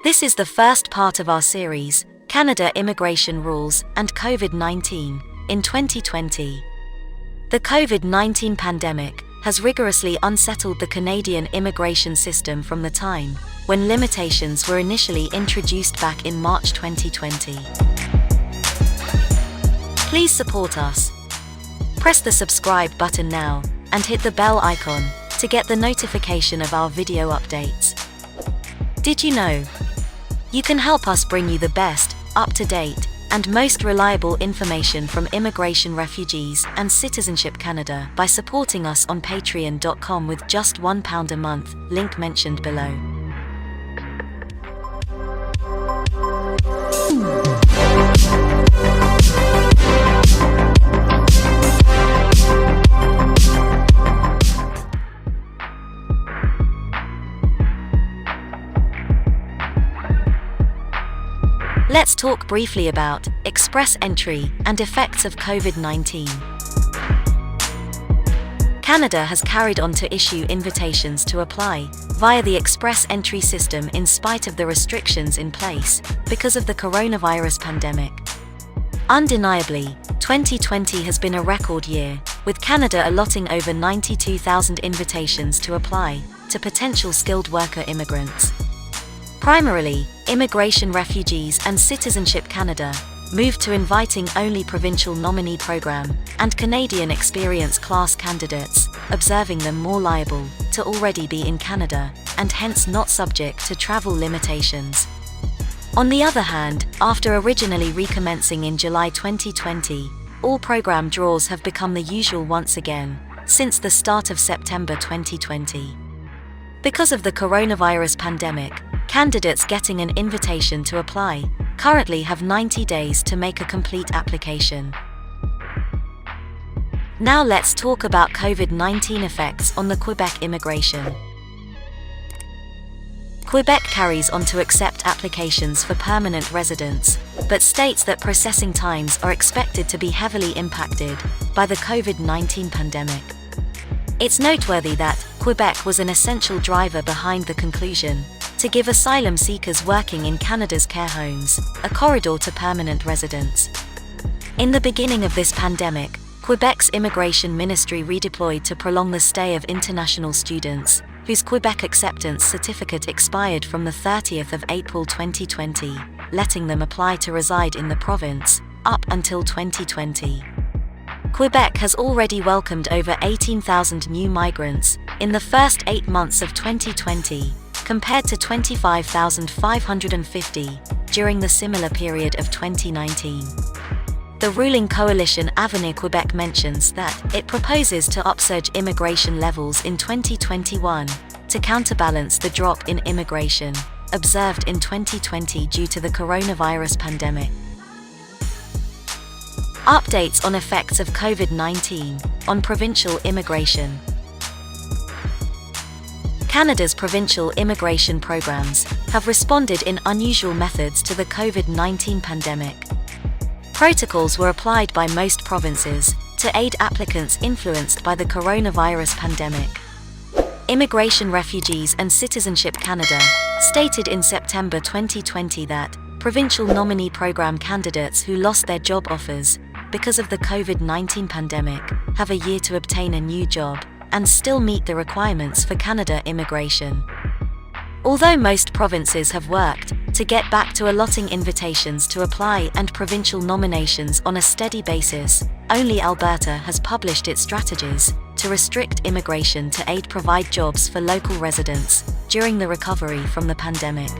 This is the first part of our series, Canada Immigration Rules and COVID-19, in 2020. The COVID-19 pandemic has rigorously unsettled the Canadian immigration system from the time when limitations were initially introduced back in March 2020. Please support us. Press the subscribe button now and hit the bell icon to get the notification of our video updates. Did you know? You can help us bring you the best, up-to-date, and most reliable information from immigration, refugees, and Citizenship Canada by supporting us on patreon.com with just £1 a month, link mentioned below. Let's talk briefly about express entry and effects of COVID-19. Canada has carried on to issue invitations to apply via the express entry system in spite of the restrictions in place because of the coronavirus pandemic. Undeniably, 2020 has been a record year, with Canada allotting over 92,000 invitations to apply to potential skilled worker immigrants. Primarily, Immigration, Refugees and Citizenship Canada moved to inviting only Provincial nominee program and Canadian experience class candidates, observing them more liable to already be in Canada and hence not subject to travel limitations. On the other hand, after originally recommencing in July 2020, all program draws have become the usual once again since the start of September 2020. Because of the coronavirus pandemic, candidates getting an invitation to apply currently have 90 days to make a complete application. Now let's talk about COVID-19 effects on the Quebec immigration. Quebec carries on to accept applications for permanent residents, but states that processing times are expected to be heavily impacted by the COVID-19 pandemic. It's noteworthy that Quebec was an essential driver behind the conclusion to give asylum seekers working in Canada's care homes a corridor to permanent residence. In the beginning of this pandemic, Quebec's immigration ministry redeployed to prolong the stay of international students, whose Quebec acceptance certificate expired from the 30th of April 2020, letting them apply to reside in the province, up until 2020. Quebec has already welcomed over 18,000 new migrants in the first 8 months of 2020, compared to 25,550 during the similar period of 2019. The ruling coalition Avenir Quebec mentions that it proposes to upsurge immigration levels in 2021 to counterbalance the drop in immigration observed in 2020 due to the coronavirus pandemic. Updates on effects of COVID-19 on provincial immigration. Canada's provincial immigration programs have responded in unusual methods to the COVID-19 pandemic. Protocols were applied by most provinces to aid applicants influenced by the coronavirus pandemic. Immigration, Refugees and Citizenship Canada stated in September 2020 that provincial nominee program candidates who lost their job offers because of the COVID-19 pandemic have a year to obtain a new job and still meet the requirements for Canada immigration. Although most provinces have worked to get back to allotting invitations to apply and provincial nominations on a steady basis, only Alberta has published its strategies to restrict immigration to aid provide jobs for local residents during the recovery from the pandemic.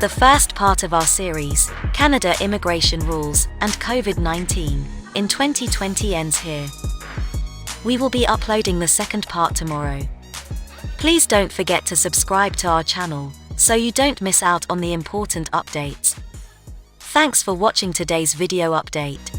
The first part of our series, Canada Immigration Rules and COVID-19, in 2020 ends here. We will be uploading the second part tomorrow. Please don't forget to subscribe to our channel so you don't miss out on the important updates. Thanks for watching today's video update.